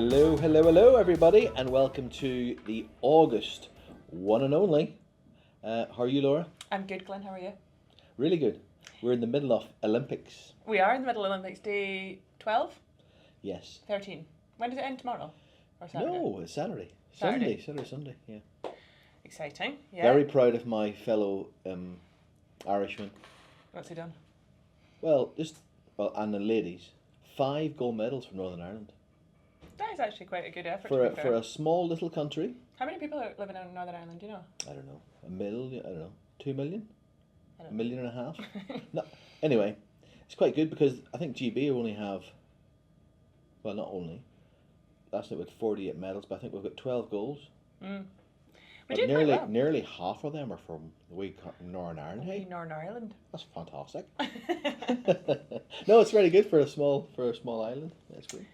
Hello, everybody, and welcome to the August one and only. How are you, Laura? I'm good, Glenn. How are you? Really good. We're in the middle of Olympics. We are in the middle of Olympics. Day 12? Yes. 13. When does it end, tomorrow? Or Saturday? No, it's Saturday. Saturday. Sunday, yeah. Exciting, yeah. Very proud of my fellow Irishman. What's he done? And the ladies, 5 gold medals from Northern Ireland. That is actually quite a good effort, For a small little country. How many people are living in Northern Ireland, do you know? I don't know. 1 million, I don't know. 2 million? I don't A million and a half? No. Anyway, it's quite good because I think GB only have, well, not only, last night with 48 medals, but I think we've got 12 goals. Mm. But nearly half of them are from the wee Northern Ireland. Hey, Northern Ireland. That's fantastic. No, it's very good for a small island. That's good.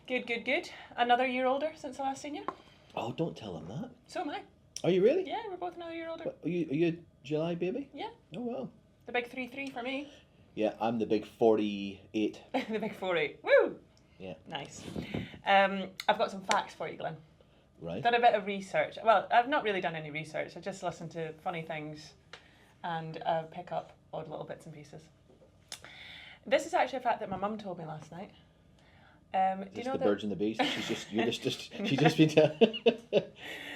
Good. Another year older since I last seen you? Oh, don't tell them that. So am I. Are you really? Yeah, we're both another year older. Are you a July baby? Yeah. Oh, wow. The big 3-3 for me. Yeah, I'm the big 48. The big 4-8. Woo! Yeah. Nice. I've got some facts for you, Glenn. Right. Done a bit of research. Well, I've not really done any research. I just listened to funny things and pick up odd little bits and pieces. This is actually a fact that my mum told me last night. Do you know the that... birds and the bees? She's just been telling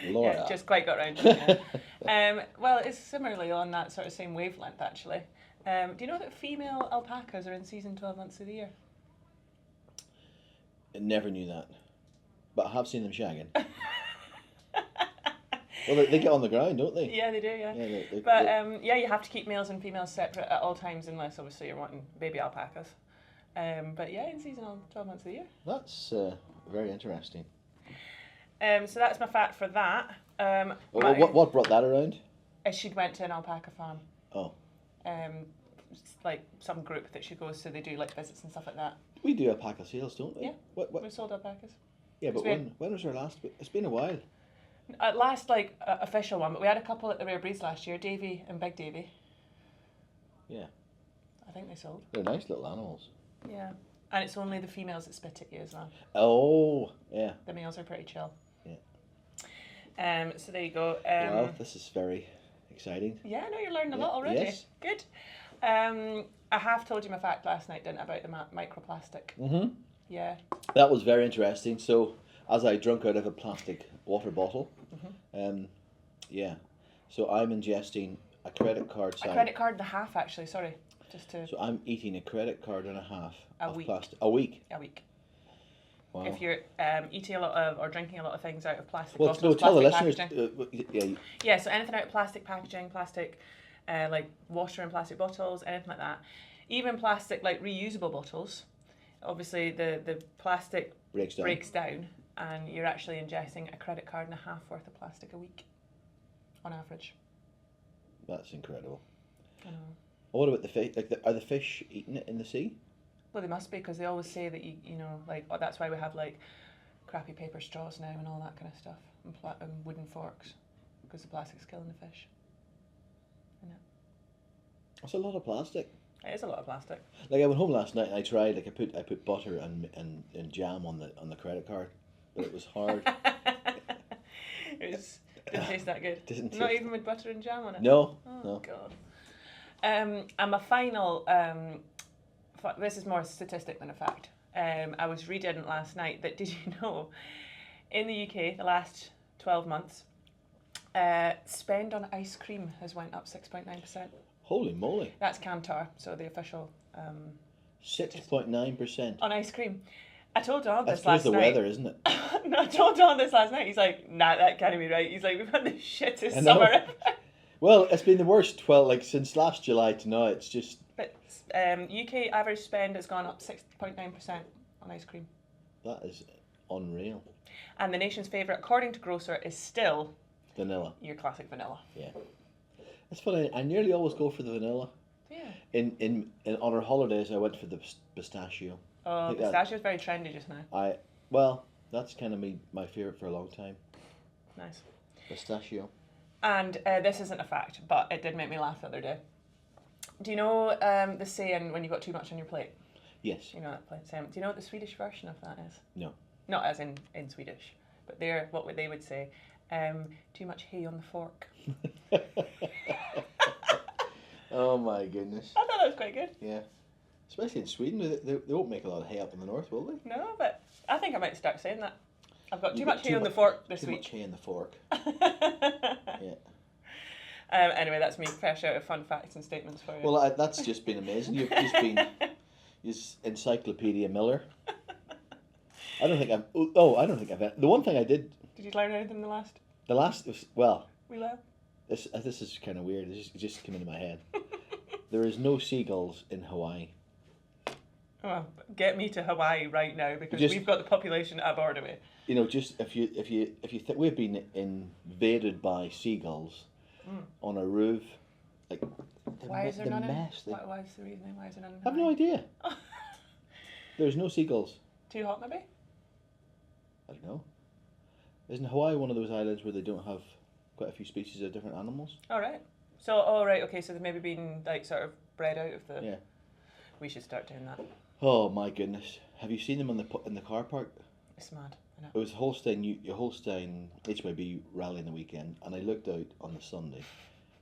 Laura. Yeah, just quite got around to it. Well, it's similarly on that sort of same wavelength, actually. Do you know that female alpacas are in season 12 months of the year? I never knew that. But I have seen them shagging. Well, they get on the ground, don't they? Yeah, they do, yeah. Yeah, you have to keep males and females separate at all times unless, obviously, you're wanting baby alpacas. But yeah, in season 12 months of the year. That's very interesting. So that's my fact for that. What brought that around? She'd went to an alpaca farm. Oh. It's like some group that she goes to, they do like visits and stuff like that. We do alpaca sales, don't we? Yeah. What? We've sold alpacas. Yeah, but when was our last? It's been a while. Last official one, but we had a couple at the Rare Breeds last year, Davy and Big Davy. Yeah. I think they sold. They're nice little animals. Yeah. And it's only the females that spit at you as well. Oh, yeah. The males are pretty chill. Yeah. So there you go. Wow, this is very exciting. Yeah, I know you're learning a lot already. Yes. Good. I have told you my fact last night, didn't I, about the microplastic? Mm-hmm. Yeah. That was very interesting. So, as I drunk out of a plastic water bottle, yeah. So I'm ingesting a credit card size. A credit card and a half, actually. Sorry, So I'm eating a credit card and a half of week. plastic. A week. A week. Wow. If you're eating a lot of or drinking a lot of things out of plastic bottles, no, tell the listeners. Yeah, so anything out of plastic packaging, plastic, like water in plastic bottles, anything like that. Even plastic, like reusable bottles. Obviously, the plastic breaks down, and you're actually ingesting a credit card and a half worth of plastic a week, on average. That's incredible. I know. What about the fish? Are the fish eating it in the sea? Well, they must be, because they always say that you know, like, that's why we have like crappy paper straws now and all that kind of stuff, and wooden forks, because the plastic's killing the fish. Isn't it? That's a lot of plastic. It is a lot of plastic. Like I went home last night and I tried. Like I put butter and jam on the credit card, but it was hard. Didn't taste that good. Not even with butter and jam on it. No. Oh no. God. And my final. This is more a statistic than a fact. I was reading last night that, did you know, in the UK, the last 12 months, spend on ice cream has went up 6.9%. Holy moly. That's Kantar, so the official... 6.9%. On ice cream. I told Don this last night. That's the weather, isn't it? No, I told Don this last night. He's like, nah, that can't be right. He's like, we've had the shittest summer ever. Well, it's been the worst, since last July to now. It's just... But UK average spend has gone up 6.9% on ice cream. That is unreal. And the nation's favourite, according to Grocer, is still... Vanilla. Your classic vanilla. Yeah. It's funny, I nearly always go for the vanilla. Yeah. On our holidays, I went for the pistachio. Oh, pistachio is very trendy just now. That's kind of my favourite for a long time. Nice. Pistachio. And this isn't a fact, but it did make me laugh the other day. Do you know the saying, when you've got too much on your plate? Yes. You know that saying. Do you know what the Swedish version of that is? No. not as in Swedish, but they're what they would say. Too much hay on the fork. Oh my goodness. I thought that was quite good. Yeah. Especially in Sweden, they won't make a lot of hay up in the north, will they? No, but I think I might start saying that. I've got too much hay on the fork this week. Too much hay in the fork. Yeah. Anyway, that's me fresh out of fun facts and statements for you. Well, that's just been amazing. You've just been Encyclopedia Miller. I don't think I've. The one thing I did. Did you learn anything in the last? The last was well. We will. This is kind of weird. It just came into my head. There is no seagulls in Hawaii. Well, get me to Hawaii right now because we've got the population at Borderway. You know, just if you think we've been invaded by seagulls on a roof, like why is there none? Why is the reason? Why is there none? I have no idea. There's no seagulls. Too hot, maybe? I don't know. Isn't Hawaii one of those islands where they don't have quite a few species of different animals? All right. So, okay. So they've maybe been like sort of bred out of the. Yeah. We should start doing that. Oh my goodness! Have you seen them in the car park? It's mad. I know. It was Holstein HYB rally in the weekend, and I looked out on the Sunday.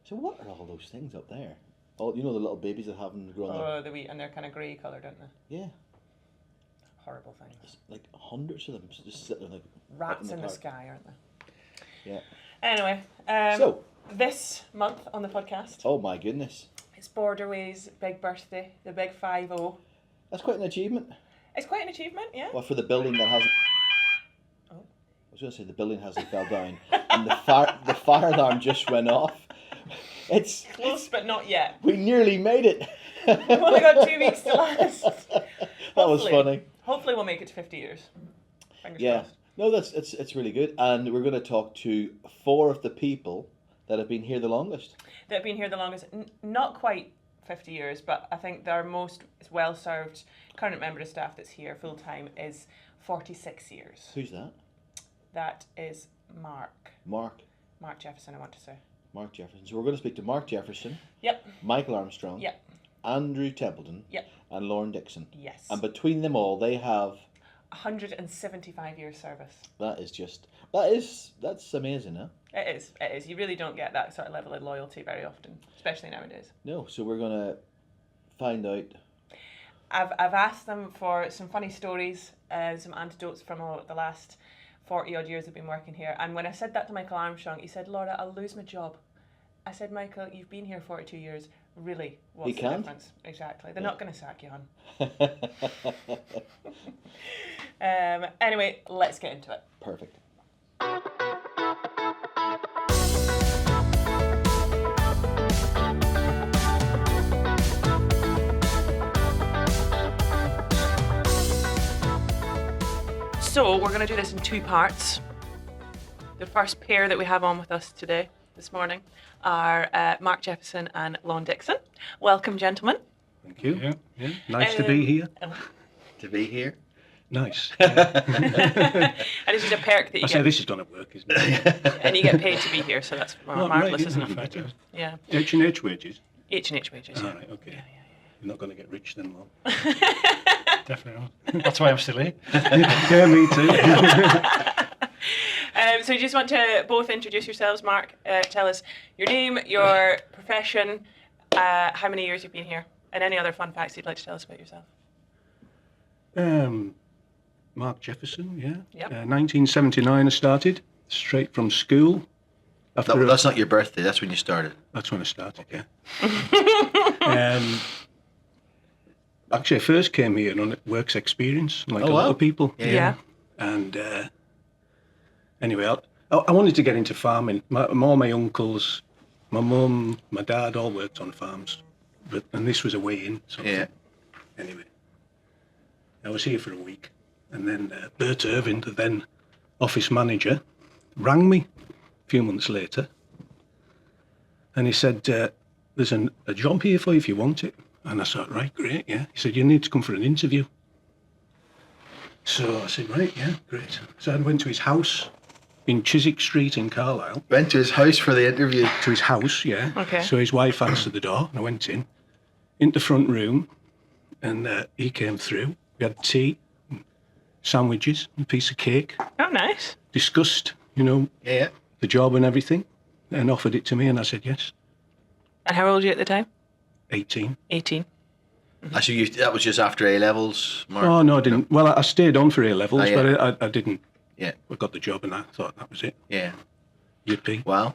So what are all those things up there? Oh, you know the little babies that haven't grown up. Oh, the wee, and they're kind of grey coloured, aren't they? Yeah. Horrible things. There's like hundreds of them just sitting there like rats in the sky, aren't they? Yeah. Anyway, so this month on the podcast. Oh my goodness. It's Borderway's big birthday, the big 5-0. That's quite an achievement. It's quite an achievement, yeah. Well, for the building that hasn't. Oh. I was going to say the building hasn't fell down, and the fire alarm just went off. It's close, but not yet. We nearly made it. We've only got 2 weeks to last. That was funny. Hopefully, we'll make it to 50 years. Fingers crossed. No, it's really good, and we're going to talk to 4 of the people that have been here the longest. That have been here the longest, not quite 50 years, but I think our most well-served current member of staff that's here full-time is 46 years. Who's that? That is Mark. Mark Jefferson, I want to say. Mark Jefferson. So we're going to speak to Mark Jefferson. Yep. Michael Armstrong. Yep. Andrew Templeton. Yep. And Lorne Dixon. Yes. And between them all, they have 175 years service. That's amazing, huh? It is. You really don't get that sort of level of loyalty very often, especially nowadays. No, so we're going to find out. I've asked them for some funny stories, some anecdotes from the last 40 odd years I've been working here. And when I said that to Michael Armstrong, he said, Laura, I'll lose my job. I said, Michael, you've been here 42 years. Really, what's the difference? Exactly. They're not going to sack you on. Anyway, let's get into it. Perfect. So we're going to do this in 2 parts. The first pair that we have on with us this morning, are Mark Jefferson and Lorne Dixon. Welcome, gentlemen. Thank you. Yeah. Nice to be here. To be here. Nice. And this is a perk that you get. This is going to work, isn't it? And you get paid to be here, so that's marvellous, isn't it? Better. Yeah. H&H wages? H&H wages, yeah. All right, okay. Yeah. You're not going to get rich then, Lorne. Definitely not. That's why I'm still here. Yeah, me too. So you just want to both introduce yourselves, Mark. Tell us your name, your profession, how many years you've been here, and any other fun facts you'd like to tell us about yourself. Mark Jefferson, yeah. Yep. 1979 I started, straight from school. That's not your birthday, that's when you started. That's when I started, yeah. Actually, I first came here on works experience, like a lot of people. Yeah. And anyway, I wanted to get into farming. All my uncles, my mum, my dad all worked on farms, and this was a way in. So anyway, I was here for a week, and then Bert Irving, the then office manager, rang me a few months later, and he said, "There's a job here for you if you want it." And I thought, right, great, yeah. He said, "You need to come for an interview." So I said, right, yeah, great. So I went to his house in Chiswick Street in Carlisle. Went to his house for the interview? To his house, yeah. Okay. So his wife answered the door, and I went into the front room, and he came through. We had tea, sandwiches, a piece of cake, Oh, nice. discussed, you know, Yeah. the job and everything, and offered it to me, and I said yes. And how old were you at the time? 18. 18. So that was just after A levels, Mark. Oh no, I didn't. Well, I stayed on for A levels, Oh, yeah. but I didn't. Yeah. I got the job, and I thought that was it. Yeah. Yippee. Wow.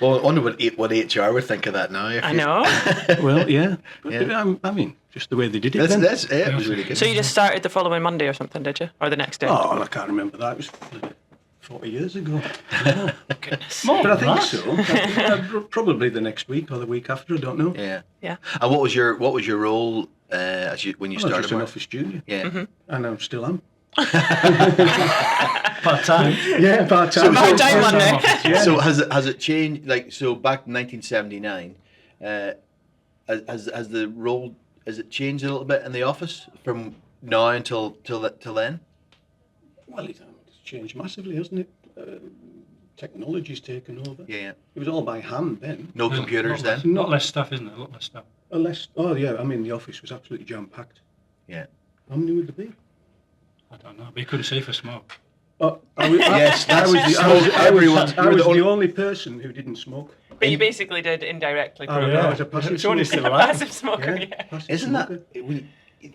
Well, I wonder what HR would think of that now. I know. Well, yeah. But, Yeah. I mean, just the way they did it. That's then. yeah, it was really good. So you just started the following Monday or something, did you? Or the next day? Oh, I can't remember that. It was 40 years ago. Goodness. But I think so. Probably the next week or the week after. I don't know. Yeah. Yeah. And what was your role when you I was started? just an Mark? office junior, Yeah. and I still am. Part-time. Yeah, part-time. Part-time Part-time Monday. office, yeah. So has it changed? Like, so back in 1979, has the role, has it changed a little bit in the office from now until then? Well, it's changed massively, hasn't it? Technology's taken over. Yeah. It was all by hand then. No computers then. Not less stuff, isn't it? A lot less stuff. Oh yeah, I mean the office was absolutely jam-packed. Yeah. How many would there be? I don't know. But you couldn't see for smoke. Oh, yes, I was the only person who didn't smoke. But you basically did indirectly. Oh, Probably. yeah. I was a passive It's only smoker. still alive. Passive smoker, yeah. passive Isn't that smoker.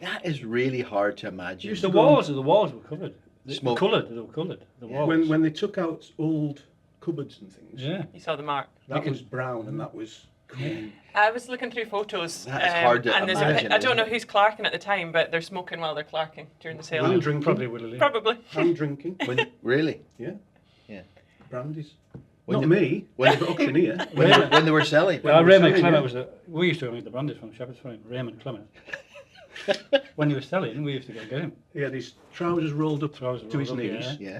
that is really hard to imagine? The walls were covered. They were Smoke. coloured. They were coloured. The walls. When they took out old cupboards and things, Yeah. You saw the mark. that was brown and that was green. I was looking through photos. That is hard to and there's imagine, I don't know isn't it? who's clarking at the time, but they're smoking while they're clarking during the sale. I'm drinking. Probably Willie Lee. Probably. I'm drinking. Really? Yeah. Yeah. Brandies. When Not the- me. when- The auctioneer. When they were selling? Yeah, were Raymond selling, Clement yeah. was we used to make the brandies from Shepherd's Friend. Raymond Clement. When he was selling, we used to go get him. He had his trousers rolled up Trousers to his rolled up, knees. Yeah.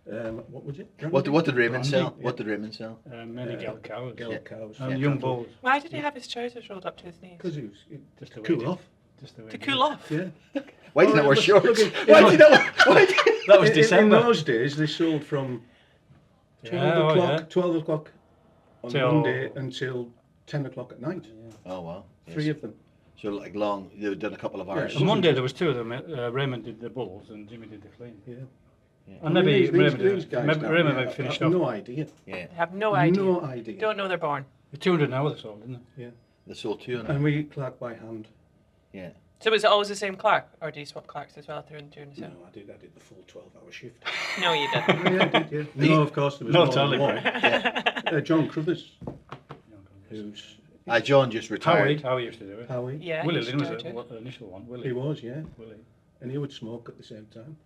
What was it? What did Raymond Brandy? sell? Yeah. What did Raymond sell? Many gal cows. Gel Yeah. cows. And Yeah. young bulls. Why did he have his trousers rolled up to his knees? Because he was Just the way cool he- off. Just the way To he cool did. off. Yeah. Why did he not wear look, shorts? look, Why did he not? Why did That was In December. those days, they sold from 12 o'clock on Till- Monday until 10 o'clock at night. Oh wow. Yes. 3 of them. So like long. They did a couple of hours. Yeah. On Monday there was two of them. Raymond did the bulls and Jimmy did the clean. Yeah. And maybe Raymond, these guys maybe down Raymond here, might finish I have off. no idea. Yeah. I have no idea. No idea. Don't know they're born. 200 an hour they sold, didn't they? Yeah. They sold 2 And we clerk by hand. Yeah. So was it always the same clerk, or do you swap clerks as well during the No, sale? I did the full 12-hour shift. No, you didn't. Yeah, I did, yeah. No, of course, there was No, more totally than one. Yeah. John Crothers, who's John just retired. Howie used to do it. Howie. Yeah, Willie he Lynn was used to do it. the initial one. He Willie. was, yeah. Willie. And he would smoke at the same time.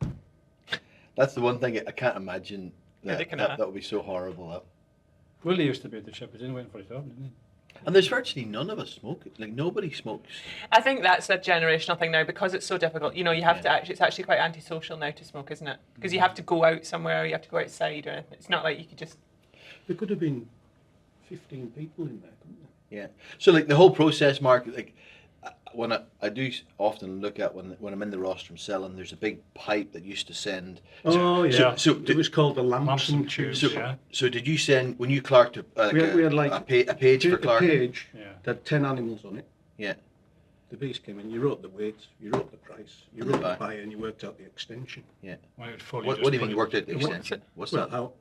That's the one thing I can't imagine. Yeah, That, they can, that would be so horrible. That. Willie used to be at the Shepherd's Inn waiting for his job, didn't he? And there's virtually none of us smoke. Like nobody smokes. I think that's a generational thing now because it's so difficult. You know, you have to actually, it's actually quite antisocial now to smoke, isn't it? Because you have to go out somewhere, you have to go outside, or anything. It's not like you could just. There could have been 15 people in there, couldn't there? Yeah. So like the whole process, Mark. Like when I do often look at when I'm in the rostrum selling, there's a big pipe that used to send. Oh, yeah. So it was called the lamps Lamps and and tubes. tubes. So, Yeah. so did you send when you clerked We had like a page for a clerking? page Yeah. that had 10 animals on it. Yeah. The beast came in, you wrote the weight, you wrote the price, you wrote the buy. buyer, and you worked out the extension. Yeah. Well, it would fully What just do you put mean it- you worked at the What's extension? What's Well, that? how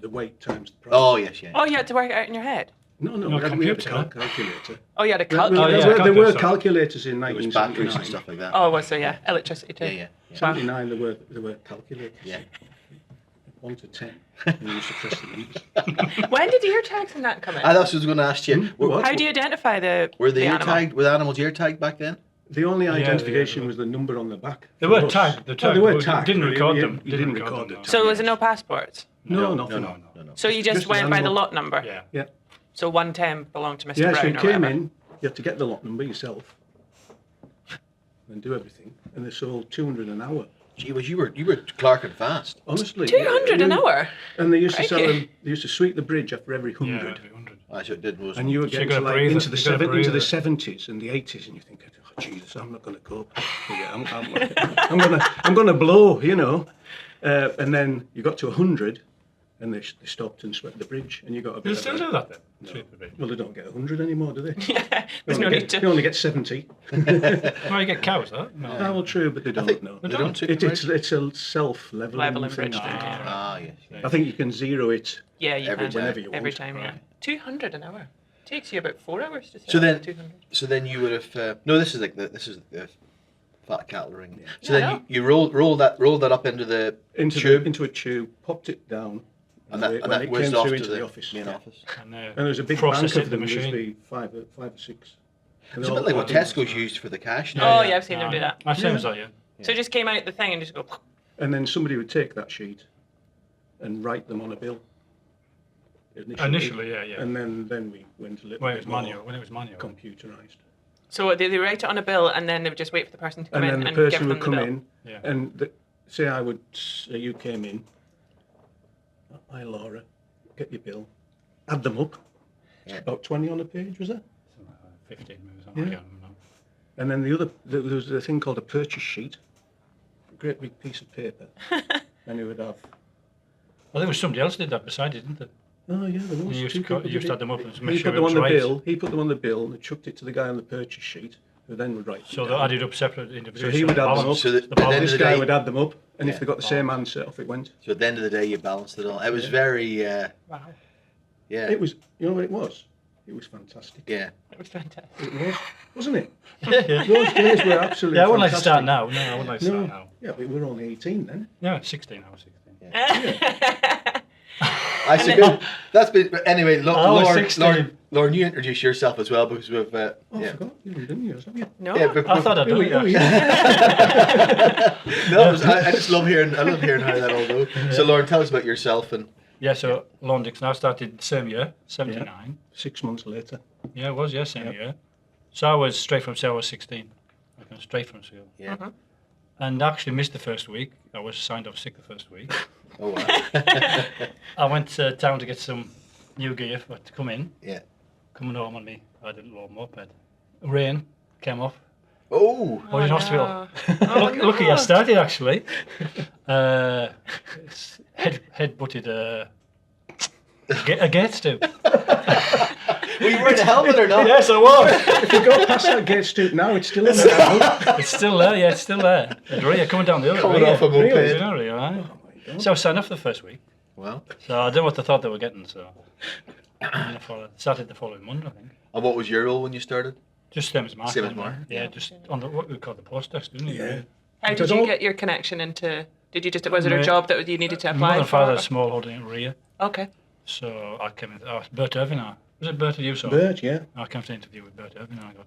the weight times the price. Oh yes, yeah. Oh, you had to work it out in your head. No, No, we had a computer. calculator. Oh, you had a There, calculator. yeah. there were calculator. calculators in There was batteries 1979. and stuff like that. Oh, was there? Yeah, electricity too. Yeah, yeah. Wow. 79 there were calculators. Yeah. 1 to 10. And you used to press the numbers. When did ear tags and that come in? I was going to ask you. What? How do you identify the Were the ear animal? tagged? Were the animals ear tagged back then? The only identification yeah. was the number on the back. They for were us. tagged. Oh, they were We tagged. didn't but record you- them. You didn't record the tag. So was there no passports? No, nothing. No. So you just Just an went by the animal. lot number? Yeah. Yeah. So 110 belonged to Mr. Yeah, Brown so you or came whatever. in, you had to get the lot number yourself and do everything. And they sold 200 an hour. Gee, you were clerking fast. Honestly. 200 an hour? And they used to sell Crikey. them, they used to sweep the bridge after every 100. Yeah, every 100. I sure did was. And you were So you getting got to a like breather, into the you got a into the breather. 70s and the 80s, and you think, oh Jesus, I'm not going to cope. I'm gonna blow, you know. And then you got to 100, and they stopped and swept the bridge, and you got a Do bit they still do that then? No. Sweep the bridge. Well, they don't get 100 anymore, do they? Yeah, there's no need You to. only get 70. Well, you get cows, though. No. Ah, well, true, but they don't. think No, they don't sweep the bridge. It's a self-leveling Leveling thing. bridge thing, yeah. Ah, yes. I think you can zero it. Yeah, you Every can. time. Whenever you Every want. time, yeah. Right. 200 an hour. Takes you about 4 hours to sell So then- 200. So then you would have no. This is the fat cattle ring. Yeah. So Yeah, I then know. you roll that up into the tube, into a tube, popped it down, and when that it whizzed came off through to into the office. main Yeah. office. And, And there's a big process bank it of in the them. There's machine. be five or six. And It's a they're bit like all what padded. Tesco's used for the cash Oh, now. yeah, I've seen them do that. Same as that, yeah. So it just came out the thing and just go. And then somebody would take that sheet and write them on a bill. Initially, yeah. And then we went a little When it bit was more manual. When it was manual. computerized. So they write it on a bill and then they would just wait for the person to come And in then and the give person them would the come bill. in, Yeah. and say you came in. Hi, Laura. Get your bill. Add them up. Yeah. About 20 on a page, was it? 15 maybe something. Yeah. I can't remember. And then there was a thing called a purchase sheet, a great big piece of paper, and it would have. Well, there was somebody else did that beside it, didn't there? Oh yeah, there was. You used Two to cut- people you used did to it. add them up and He make sure put it them was on the right. bill. He put them on the bill and chucked it to the guy on the purchase sheet, who then would write. So them they down. added up separate So individuals. he would add them balance. up. So that- The at the end balance. of This the guy day- would add them up, and Yeah. if they got the same answer, off it went. So at the end of the day, you balanced it all. It was Yeah. very, Wow, yeah, It was, you know what it was? It was fantastic. yeah. it was fantastic. It was, wasn't it? Yeah. Those days were absolutely. Yeah, I wouldn't like to fantastic. start now. No, I wouldn't like to start No, now. yeah, but we were only 18 then. Yeah, 16. I was 16. I suppose that's been. But anyway, I was Lauren, 16. Lauren, you introduce yourself as well because we've. Oh, Yeah. I forgot. You didn't yours, have you? No, Yeah, but, I thought I'd done it. Oh, actually. yeah. no, I just love hearing. I love hearing how that all goes. So, Lauren, tell us about yourself and. Yeah, so Lorne Dixon, I started the same year, 79. 6 months later. Yeah, it was, yeah, same Yep. year. So I was straight from school, I was 16. I came straight from school. Yeah. And actually missed the first week. I was signed off sick the first week. Oh wow. I went to town to get some new gear to come in. Yeah. Coming home on me, I had a little moped. Rain came off. Oh. I was in no. hospital. Oh, Lucky I no. started actually. Head butted a gate stoop. Were you wearing a helmet or not? Yes, I was. If you go past that gate stoop now, it's still in there. It's still there, yeah, it's still there. The rear coming down the other Coming rear. off a moped. You know, rear, right? So I signed off the first week. Well. So I don't know what they thought they were getting, so I started the following Monday, I think. And what was your role when you started? Just same as Mark. Same as then, Mark? Yeah, just on the, what we call the post desk, didn't you? Yeah. How did Because you all- get your connection into? Did you just was it a Yeah. job that you needed to My apply mother and father had a for? small holding at rear, Okay. so I came in. Oh, Bert Irving. Was it Bert or you saw? Bird, yeah. I came to the interview with Bert Irving. And I got.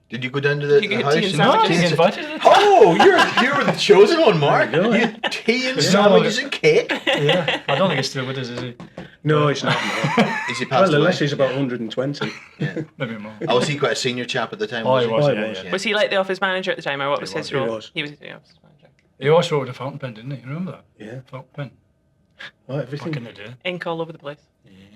Did you go down to the, You the get house? tea and and- No, I Sandwiches? was invited. To the Oh, you were the chosen one, Mark. There you go. You had tea and Yeah. sandwiches and cake. yeah, I don't think he's still with us, is he? No, it's not. No. Is he passed Well, away? unless he's about 120. Yeah. Maybe more. Oh, was he quite a senior chap at the time? Oh, he was. Oh, Yeah, he was. yeah. Was he like the office manager at the time, or what was his he role? was. He was the office manager. He always wrote with a fountain pen, didn't he? You remember that? Yeah. Fountain pen. Oh, Back in everything. the day. Ink all over the place.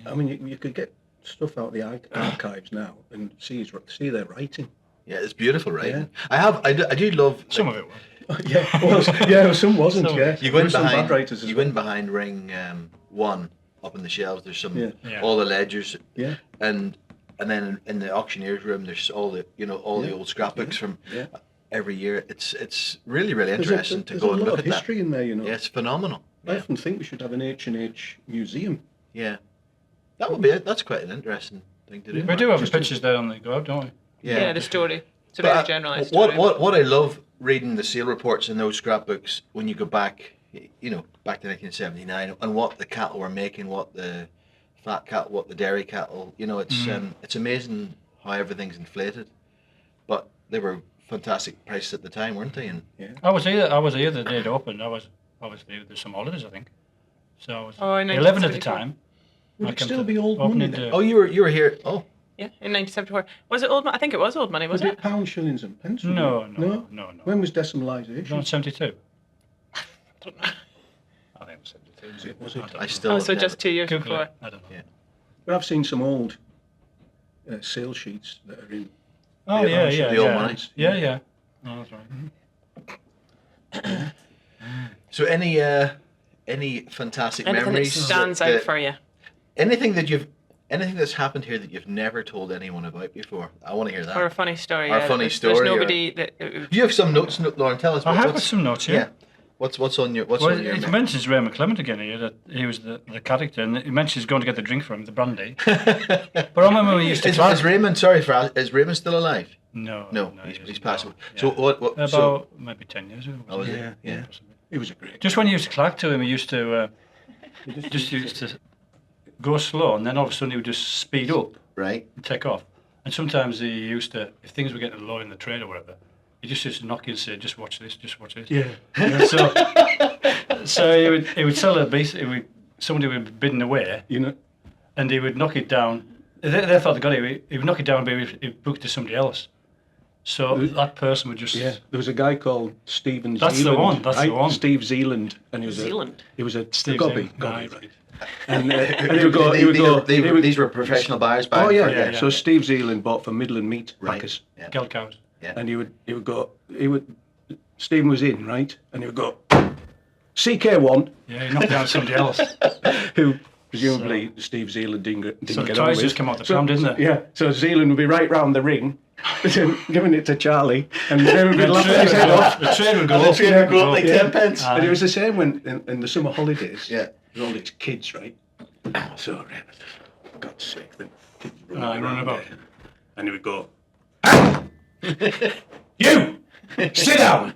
I mean, you could get stuff out of the archives now and see their writing. Yeah, it's beautiful, right? I do love. Some like, of it was. Yeah, well, some wasn't. Some- Yeah, You There go in were some behind. bad writers as You go well. in behind ring one up in the shelves. There's some Yeah. Yeah. all the ledgers, Yeah, and then in the auctioneer's room, there's all the all the Yeah. old scrapbooks from yeah. every year. It's really There's interesting to there's go a and lot look of at history in there, you know. that. Yeah, it's phenomenal. I Yeah, often think we should have an H&H museum. yeah. That would be it. That's quite an interesting thing to do. Yeah. We do have the Just to- pictures there on the go, don't we? Yeah, the story. It's a But, very generalised what, story. what I love reading the sale reports in those scrapbooks when you go back, back to 1979, and what the cattle were making, what the fat cattle, what the dairy cattle. It's amazing how everything's inflated, but they were fantastic prices at the time, weren't they? And I was here the day it opened. I was obviously there's some holidays, I think. So I was Oh, in 11 at the 1974. time. Would I it came still to be old opening money then? day. oh, you were here. Oh, Yeah, in 1974. Was it old money? I think it was old money, Was wasn't it pounds, shillings and pence? No, wasn't no, it? no. When was No, decimalisation? 72. I don't know. I think it was 72. Was it? I don't I know. still. Oh, have so never- just 2 years Google before. it. I don't know. Yeah. But I've seen some old sales sheets that are in. Oh The yeah, old- yeah, the old yeah. money. Yeah, yeah. Oh, that's right. So any fantastic Anything that memories? stands out for you? Anything that's happened here that you've never told anyone about before? I want to hear that. Or a funny story. Or a yeah, funny there's story, nobody that. You have some notes, Lauren. Tell us. I have got what's- some notes, Yeah. What's on your Well, on your? it mentions Raymond Clement again here, that he was the character, and he mentions going to get the drink for him, the brandy. But I remember when we used to Is Raymond? Sorry for is Raymond still alive? No, He's passed away. Yeah. So what? About maybe 10 years ago. Oh, was Yeah, it? Yeah. possibly. It was a great. Just when you used to clack to him, he used to just used to go slow, and then all of a sudden he would just speed up Right. and take off. And sometimes he used to, if things were getting low in the trade or whatever, he just used to knock you and say, "Just watch this, just watch this." Yeah. So he would sell a beast. Somebody would be bidding away, You know. and he would knock it down. They thought they got it. He would knock it down, but he'd book it to somebody else. So that person would just. Yeah, there was a guy called Stephen That's the Zealand. one, that's the one. Steve Zealand, and he was Zealand? He was a Steve Gobby. Zealand. Aye, Gobby. right. And he would go. These were professional buyers. Oh yeah, buying for- yeah. So Steve Zealand bought for Midland Meat Right. Packers, Yeah. Geld cows. and he would go. Stephen was in, right, and he would go. CK1, Yeah, he knocked down somebody else. who presumably Steve Zealand didn't So the get on toys with. just come out the pram, didn't they? Yeah. So Zealand would be right round the ring, giving it to Charlie, and they would be The laughing trade his would head go off. up. The trade would go And the up. trade would go up like 10 pence. And it was the same when in the summer holidays. Yeah. With all these kids, right? So, for God's sake, the kids Run around about. there. And he would go, "You sit down."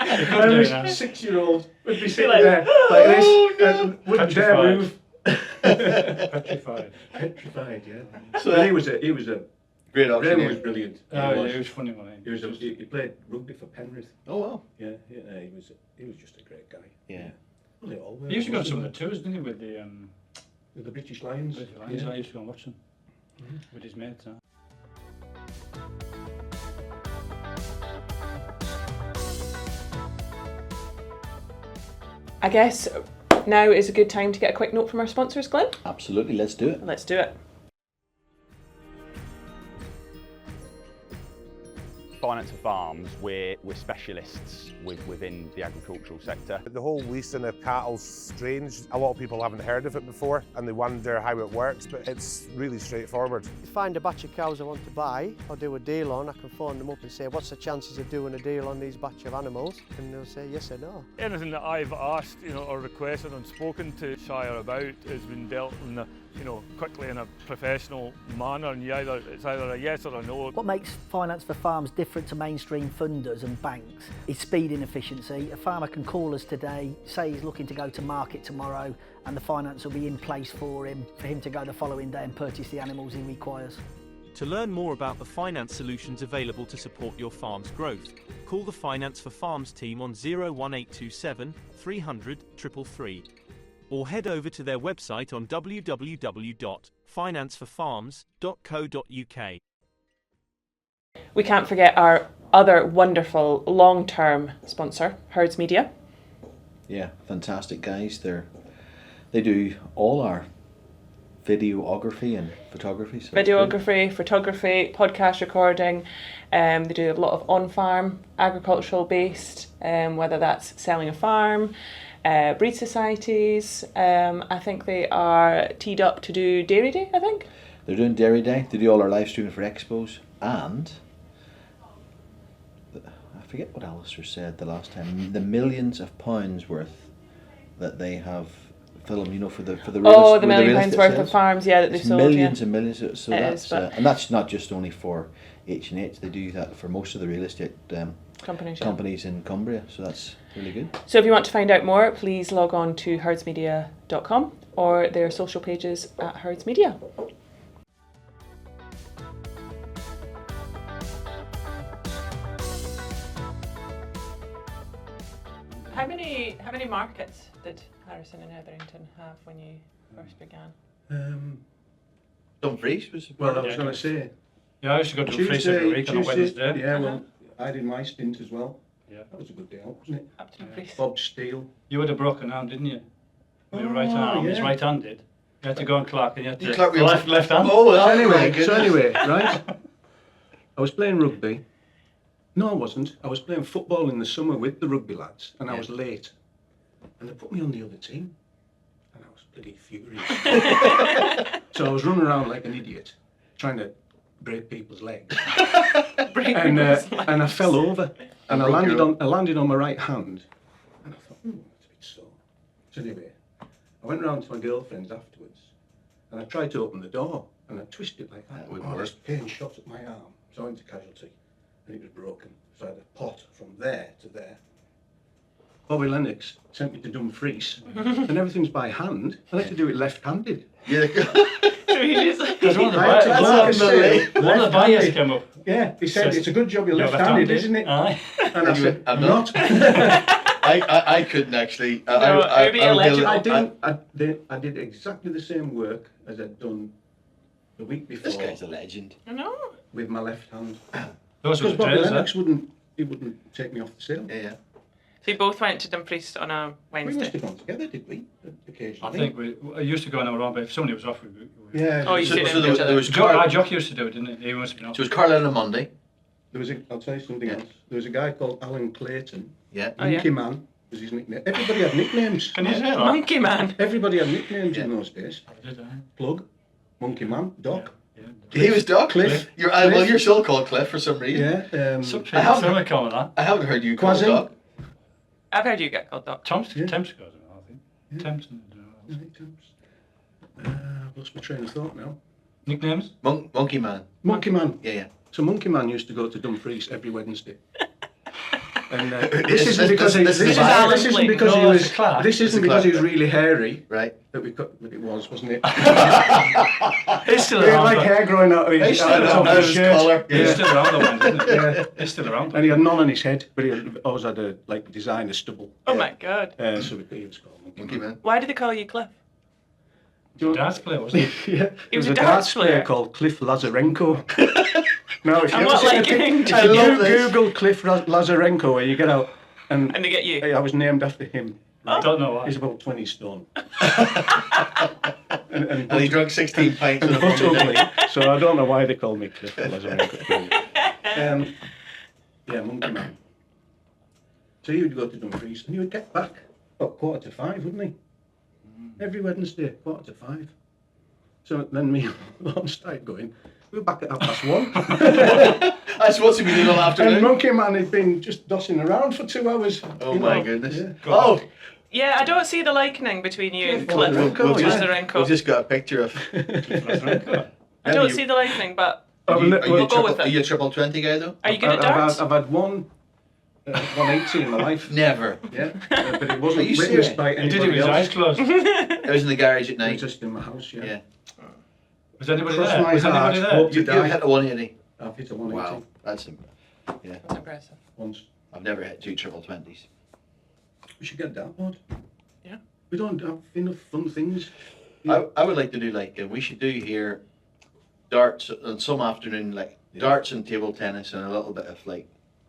And this 6-year-old would be sitting there like this and wouldn't dare Petrified. move. Petrified. Petrified, yeah. So But he was a Great Graham was auctioneer. brilliant. Oh, yeah, it was funny, wasn't He was he played rugby for Penrith. Oh wow. Yeah, he was just a great guy. Yeah. Well, they all were. He used to go on some of the tours, didn't he, with the With the British Lions. British Lions? Yeah. I used to go and watch them with his mates. I guess now is a good time to get a quick note from our sponsors, Glenn. Absolutely. Let's do it. Let's do it. Finance for Farms, we're specialists within the agricultural sector. The whole leasing of cattle's strange. A lot of people haven't heard of it before and they wonder how it works, but it's really straightforward. Find a batch of cows I want to buy or do a deal on, I can phone them up and say, what's the chances of doing a deal on these batch of animals? And they'll say yes or no. Anything that I've asked, or requested and spoken to Shire about has been dealt in a, quickly in a professional manner, and it's either a yes or a no. What makes Finance for Farms different to mainstream funders and banks is speed and efficiency. A farmer can call us today, say he's looking to go to market tomorrow, and the finance will be in place for him to go the following day and purchase the animals he requires. To learn more about the finance solutions available to support your farm's growth, call the Finance for Farms team on 01827 300 333 or head over to their website on www.financeforfarms.co.uk. We can't forget our other wonderful long-term sponsor, Herds Media. Yeah, fantastic guys. They do all our videography and photography. So Videography, photography, podcast recording. They do a lot of on-farm, agricultural based, whether that's selling a farm, breed societies. I think they are teed up to do Dairy Day, I think. They're doing Dairy Day. They do all our live streaming for expos, and I forget what Alistair said the last time. The millions of pounds worth that they have filmed, for the Oh, the £1 million worth of farms, yeah, that they've sold. Millions yeah. and millions. So It that's is, but- and that's not just only for H&H. They do that for most of the real estate companies in Cumbria. So that's really good. So if you want to find out more, please log on to herdsmedia.com or their social pages at Herds Media. How many markets did Harrison and Hetherington have when you first began? Dumfries was. Well, I was going to say. Yeah, I used to go to the place every week on a Wednesday. Yeah, well, I did my stint as well. Yeah. That was a good day out, wasn't it? Up to Dumfries. Bob Steele. You had a broken arm, didn't you? With your right Oh, arm. yeah. His right-handed. You had to go on Clark and you had to Clark, we left hand. Oh, well, So anyway, right? I was playing rugby, No, I wasn't. I was playing football in the summer with the rugby lads, and I Yeah. was late. And they put me on the other team, and I was bloody furious. So I was running around like an idiot, trying to break people's legs. And I fell over, and I landed on my right hand, and I thought, it's a bit sore. So anyway, I went round to my girlfriend's afterwards, and I tried to open the door, and I twisted like that. This pain shot at my arm, so I went to casualty, and it was broken. So I had a pot from there to there. Bobby Lennox sent me to Dumfries, and everything's by hand. I had to do it left-handed. Yeah. Because one of the buyers came up. Yeah, he said, it's a good job you're left-handed, isn't it? Aye. And I said, I'm I'm not. I couldn't actually. I did exactly the same work as I'd done the week before. This guy's a legend. I know. With my left hand. Those were Because the Bobby days, Lennox wouldn't take me off the sale. Yeah. So you both went to Dumfries on a We must Wednesday. have gone together, did we? Occasionally. I think we used to go on our own, but if somebody was off, we Yeah. Oh, you So, stayed so in with each other. Jock used to do it, didn't he? He must have been off. So it was Carlisle on a Monday. I'll tell you something else. There was a guy called Alan Clayton. Yeah. Oh, yeah. Monkey Man was his nickname. Everybody had nicknames. Can you say that? Monkey Man. Everybody had nicknames in those days. I did, aye. Plug, Monkey Man, Doc. He was Doc. Cliff. Well, you're still called Cliff for some reason. Yeah. Some I haven't- people call it that. I haven't heard you called Quasi. Doc. I've heard you get called Doc. Temps Yeah. goes on, I think. Yeah. Temps. I've lost my train of thought now. Nicknames? Monkey Man. Monkey Man. Yeah. So Monkey Man used to go to Dumfries every Wednesday. And This this isn't because is he Alan this isn't Clayton. because he No, was it's Clark. this isn't It's because he Clark. was really hairy Right. that we cut, but it was, wasn't it? He's still He had around. like but- hair growing out of his, He's out still of the top around. of his shirt. Collar. He's still around the one, isn't he? Yeah. He's still around. And he had none on his head, but he always had a like designer stubble. Oh my god. So he was called Monkey Man. Why did they call you Cliff? Darts player, wasn't he? Yeah, He was there a darts player. called Cliff Lazarenko. Now, if you And ever what, see a like, pic- I love this. Google Cliff Lazarenko, where you get out, and And they get you. I was named after him. I don't know why. He's about 20 stone. And he drank 16 pints on a But Monday night. ugly, so I don't know why they call me Cliff Lazarenko. Yeah, Monkey Man. So he would go to Dumfries, and he would get back about 4:45, wouldn't he? Every Wednesday, 4:45. So then me and Lorne started going. We were back at 1:30. That's what's he been doing all And afternoon. Monkey Man had been just dossing around for 2 hours. Oh you my know. goodness. Yeah. Oh, Yeah, I don't see the likening between you and Cliff Cliff Lazarenko, yeah. Lazarenko. we've just got a picture of. I don't see the likening, but Are you, are you We'll go with triple, it. are you a triple 20 guy though? are you good at I've darts? had 180 in my life. Never. Yeah, but it wasn't Are you witnessed serious? by He did it anybody with his eyes else. closed. It was in the garage at It was night. just in my house, yeah. Yeah. Was anybody Cross there? my Was anybody heart, there? hope You to die. hit a 180. I've hit a 180 Wow. That's yeah. That's impressive. once. I've never hit 2 triple 20s. We should get a dartboard. Yeah. We don't have enough fun things. I would like to do like we should do here darts on some afternoon like darts and table tennis and a little bit of like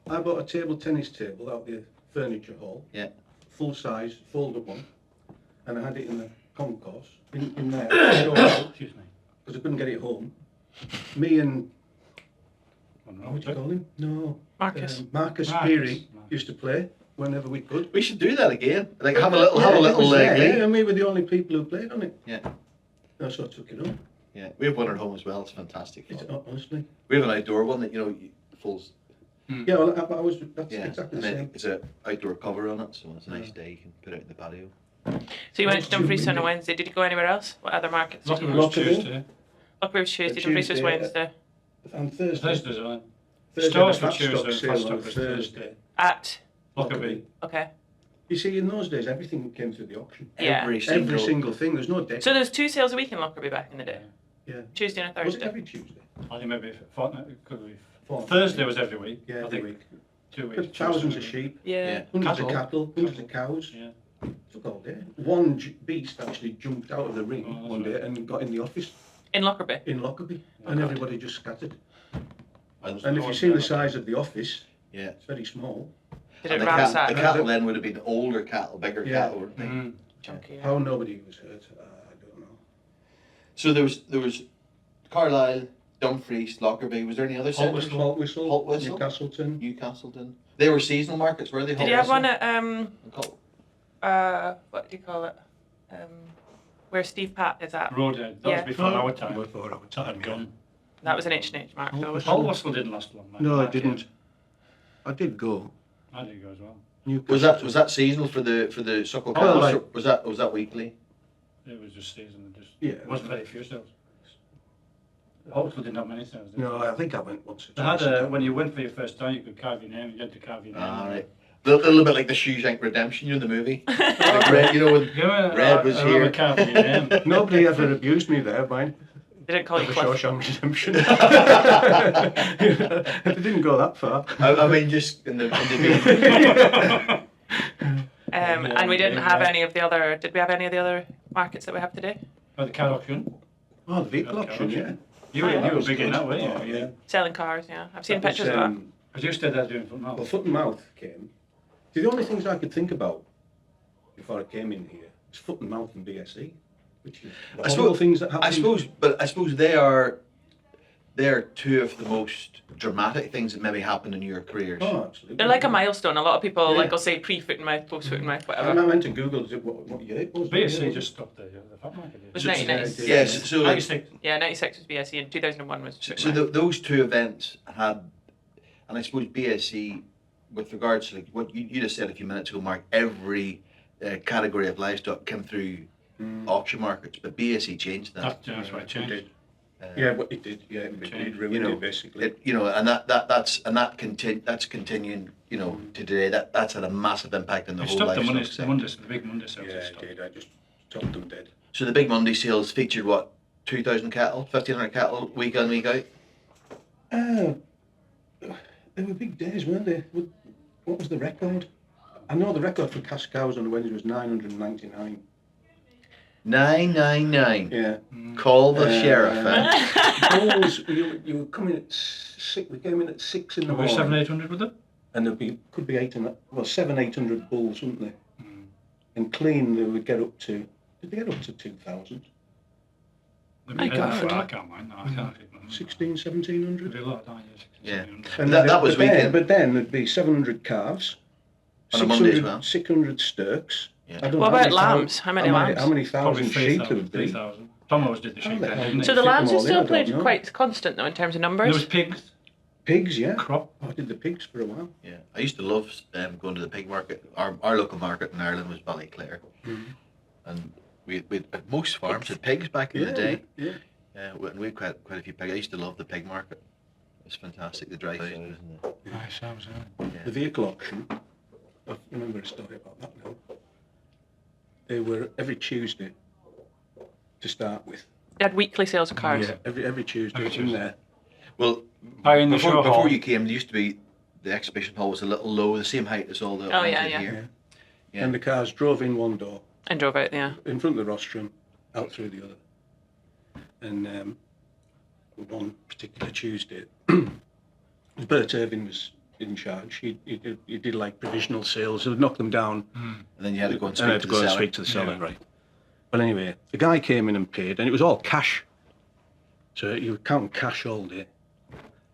I bought a table tennis table out the furniture hall. Yeah. Full size, fold up one. And I had it in the concourse, in there, because Excuse me. I couldn't get it home. Me and, Oh, what do you call him? No. Marcus. Marcus Marcus. Peary used to play whenever we could. we should do that again. Like have a little it was leg there, league. yeah, and we were the only people who played on it. Yeah. That's what I took it on. Yeah. We have one at home as well, it's fantastic. It's, fun. honestly. We have an outdoor one that folds. Yeah, well, I was, that's Yeah. exactly And the then same. it's a outdoor cover on it, so it's a nice day, you can put it in the patio. So you went to Dumfries on a Wednesday. Did you go anywhere else? What other markets did you Lockerbie go? was Tuesday. Lockerbie was Tuesday. Dumfries was Tuesday, Wednesday. And Thursday. Thursday's on. Thursday, Stores the were fat Tuesday stock and sale fat on stock was Thursday. At Lockerbie. okay. You see, in those days, everything came through the auction. Yeah. Every Every single thing. There's no debt. So there's 2 sales a week in Lockerbie back in the day. Yeah. Tuesday and a Was it Thursday. every Tuesday? I think maybe fortnight. It could be. Fortnight. Thursday was every week. Yeah, I every think week. 2 weeks. But thousands of Tuesday. sheep, Yeah. hundreds of Cattle. cattle, hundreds of cows. Yeah. Took all day. One beast actually jumped out of the ring Oh, that's one day right. and got in the office In Lockerbie. in Lockerbie, and God. everybody just scattered. And And if you've seen the size of the office, yeah. it's very small. Did And it the ransack? cattle then would have been older cattle, bigger Yeah. cattle, wouldn't they? Mm. Chunky. Yeah. How nobody was hurt, I don't know. So there was Carlisle, Dumfries, Lockerbie. Was there any other centres? Haltwhistle, Haltwhistle, Newcastleton. They were seasonal markets, were they? Did you have one Haltwhistle? at what do you call it? Where Steve Pat is at? Road. That was before our time. Before our time, Gone. That was an H&H Mark. though, wasn't it? Haltwhistle didn't last long. No, it didn't. I did go. I did go as well. Was that seasonal for the Suckle Oh, Cows? right. Was that weekly? It was just seasonal. It wasn't very few sales. Haltwhistle didn't have many sales. Did No, I think I went once. They had when you went for your first time, you could carve your name. You had to carve your name. Ah, right. A little bit like the Shawshank Redemption, in the movie. Like Red, when Red was here. Carving your name. Nobody ever abused me there, mind. They didn't call you Cliff. Shawshank Redemption. They didn't go that far. I mean, just in the And we didn't have any of the other. Did we have any of the other markets that we have today? Oh, the car auction. Oh, the vehicle auction, yeah. You were big in that, weren't you? Yeah. Selling cars, yeah. I've seen pictures of that. Because you stayed there doing foot and mouth. Well, foot and mouth came. See, the only things I could think about before I came in here was foot and mouth and BSE, which is all things that happen. I suppose they're two of the most dramatic things that maybe happened in your careers. Oh, absolutely. They're like a milestone. A lot of people will say pre-foot and mouth, post-foot and mouth, whatever. I went to Google what year it was. BSE just stopped the fat market. It was 1996. Yes, so 96. Yeah, 96 was BSE and 2001 was foot So and mouth. those two events had, and I suppose BSE, with regards to like what you just said a few minutes ago, Mark, every category of livestock came through auction markets, but BSE changed that. That's right, changed. Yeah, but it did. Yeah, it ruined it basically. And that's continuing. To today. That's had a massive impact on the whole stopped livestock the big Monday sales. Yeah, it did. I just stopped them dead. So the big Monday sales featured what, 2,000 cattle, 1,500 cattle, week in, week out. They were big days, weren't they? What was the record? I know the record for cash cows on the Wednesday was 999. 999. Yeah. Call the sheriff. Bulls, you were coming at 6. We came in at 6 in the morning. 700-800 with them? And could be 700-800 bulls, wouldn't they? And clean, they would get up to. Did they get up to 2,000? I can't. I can't mind. No, I can't. 1,700. A lot, Yeah. And that was weekend. But then there'd be 700 calves, On a Monday as well. 600 sturks. Yeah. I don't What know about lambs? How many lambs? How many thousand sheep there would be? 3,000. Tom always did the sheep. Didn't So they the fit lambs them are all in? I still don't played know. quite constant though in terms of There numbers. was pigs. Pigs, yeah. Crop. I did the pigs for a while. Yeah, I used to love going to the pig market. Our local market in Ireland was Ballyclare, and we most farms had pigs back in the day. Yeah. We had quite a few pigs. I used to love the pig market. It was fantastic. The dry sows and Nice, sounds The vehicle auction, I remember a story about that now. They were every Tuesday to start with. They had weekly sales of cars. Yeah, every Tuesday Every it was in Tuesday. there. Well, in the show hall. before you came, there used to be the exhibition hall was a little low, the same height as all the ones yeah. here. Yeah. And the cars drove in one door, And drove out, yeah. in front of the rostrum, out through the other. And one particular Tuesday, Bert Irving was in charge. He did like provisional sales. He would knock them down. And then you had to go and And I speak had to to the go and seller. speak to the seller, right. But anyway, the guy came in and paid, and it was all cash. So you were counting cash all day.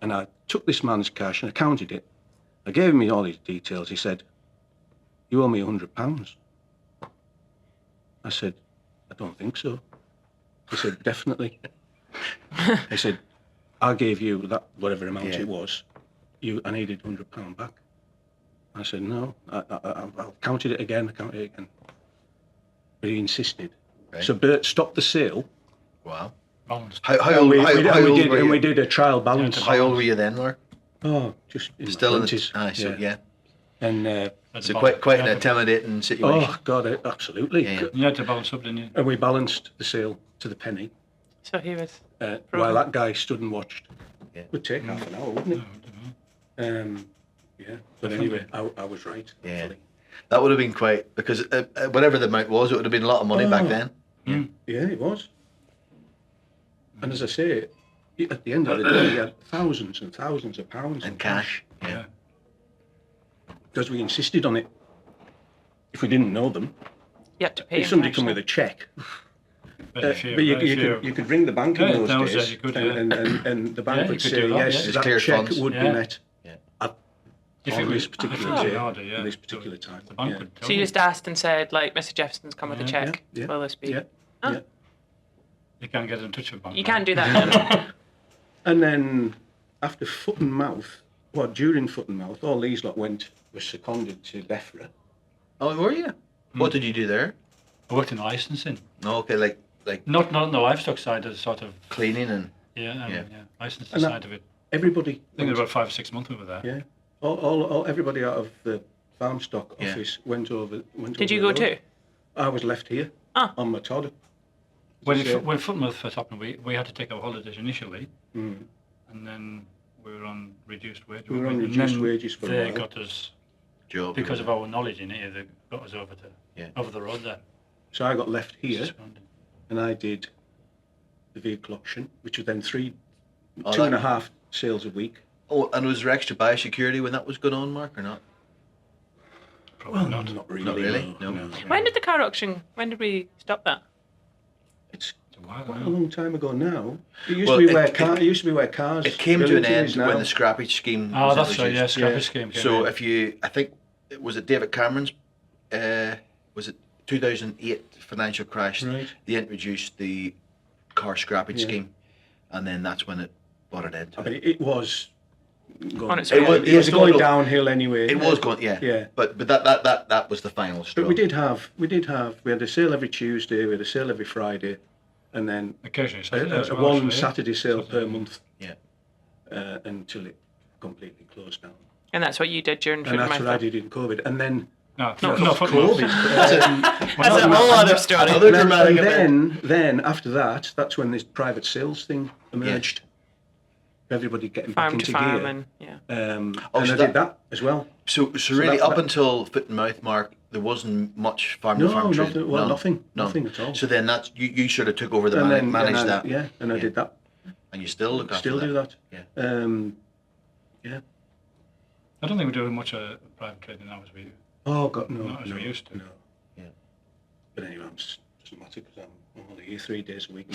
And I took this man's cash and I counted it. I gave him all his details. He said, "You owe me £100. I said, "I don't think so." He said, "Definitely." He said, "I gave you that whatever amount it was. I needed £100 back." I said, "No, I counted it again. But he insisted. Right. So Bert stopped the sale. Wow. Balanced. How old were you? We did a trial balance. How old were you then, Mark? Oh, just in Still my in the 20s. so yeah. And So quite an intimidating situation. oh God, absolutely. Yeah. You had to balance up, didn't you? And we balanced the sale to the penny. So he was. While that guy stood and watched. Yeah. Would take half an hour, wouldn't it? Yeah. But anyway, I was right. Yeah. Hopefully. That would have been quite, because whatever the amount was, it would have been a lot of money back then. Yeah, it was. And as I say, at the end of the day, we had thousands and thousands of pounds And cash. Yeah. because we insisted on it. If we didn't know them, You had to pay if somebody come with a cheque, But you could ring the bank in those days, you could, and the bank you would could say do that, yes, It's that clear check funds. would be met on this particular day, at this particular time. The bank would tell So you just asked and said, like, Mr. Jefferson's come with a check. Yeah. Will this be? Yeah. Oh. Yeah. You can't get in touch with bank. You can't do that. And then after foot and mouth, during foot and mouth, all these lot were seconded to DEFRA. Oh, were you? What did you do there? I worked in licensing. No, okay, like Not on the livestock side, of sort of cleaning and licensing And side of it. Everybody. I think it was about 5 or 6 months we were there. Yeah. All everybody out of the farm stock office went over. Did you go too? I was left here on my Todd. When Footmouth first happened, we had to take our holidays initially, and then we were on reduced wages. We were on reduced wages for a they while. got us, job because of our knowledge in here, they got us over the road there. So I got left here, and I did the vehicle auction, which was then 2.5 sales a week. Oh, and was there extra biosecurity when that was going on, Mark, or not? Probably not really. Not really. No. When did the car auction? When did we stop that? It's a while quite now. a long time ago now. It used Well, to be it used to be where cars. It came to an Realty end is now. when the scrappage scheme Oh, was that's right, introduced. scrappage scheme came So in. I think, was it David Cameron's, was it 2008 financial crash? Right. They introduced the car scrappage scheme, and then that's when it brought it into But it. it was going, On its way. it was going downhill anyway. It was going, yeah. But that was the final straw. But we had a sale every Tuesday, we had a sale every Friday, and then Occasionally a one Saturday sale per month. Yeah. Until it completely closed down. And that's what you did during And that's Footmouth. what I did in COVID. And then No, COVID. That's a whole other story. Another dramatic and event. then after that's when this private sales thing emerged. Everybody getting Farm back to into farm gear. and yeah. And Oh, I so did that as well. So really, that- up until foot and mouth, Mark, there wasn't much farm to farm trade. nothing. Well, None. nothing at all. So then that's you sort of took over the And then managed and I- that. Yeah, and I Yeah. did that. And you still look after Still that. do that. Yeah. I don't think we're doing much private trading now as we Oh God, no, Not as no, we used to. No. Yeah. But anyway, it doesn't matter because I'm only here 3 days a week.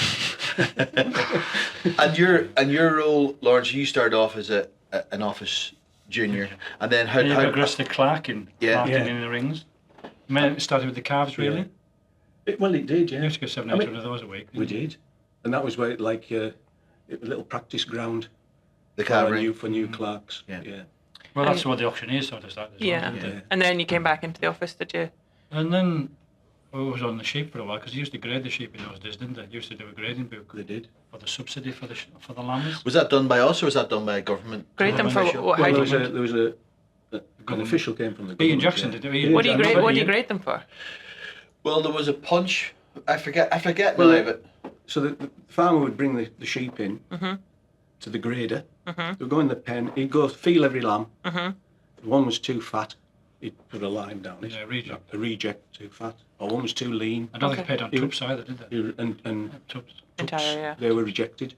And your role, Lawrence, you started off as an office junior, and then you progressed to clerking, Yeah. Yeah. in the rings. It started with the calves, really. Well, it did, yeah. You used to go 7 I 8 mean, of those a week. We did, and that was where it a little practice ground the for cavalry. new clerks. Yeah. Yeah. Well, that's what the auctioneers sort of started as well, Yeah. didn't they? And then you came back into the office, did you? And then I was on the sheep for a while because they used to grade the sheep in those days, didn't they? They used to do a grading book They did. for the subsidy for the lambs. Was that done by us or was that done by a government? Grade them for official? what? Well, How there do was you, an official came from the government. Ian Jackson yeah. did it. Ian, what do you grade? What do you Ian. grade them for? Well, there was a punch. I forget Well, now, but So the farmer would bring the sheep in to the grader. They'd go in the pen. He'd go feel every lamb. If one was too fat, he'd put a line down it. Yeah, reject. A reject, too fat. Or one was too lean. I don't think Okay. they paid on You- tubs either, did they? And Tubs. Entire, yeah. they were rejected.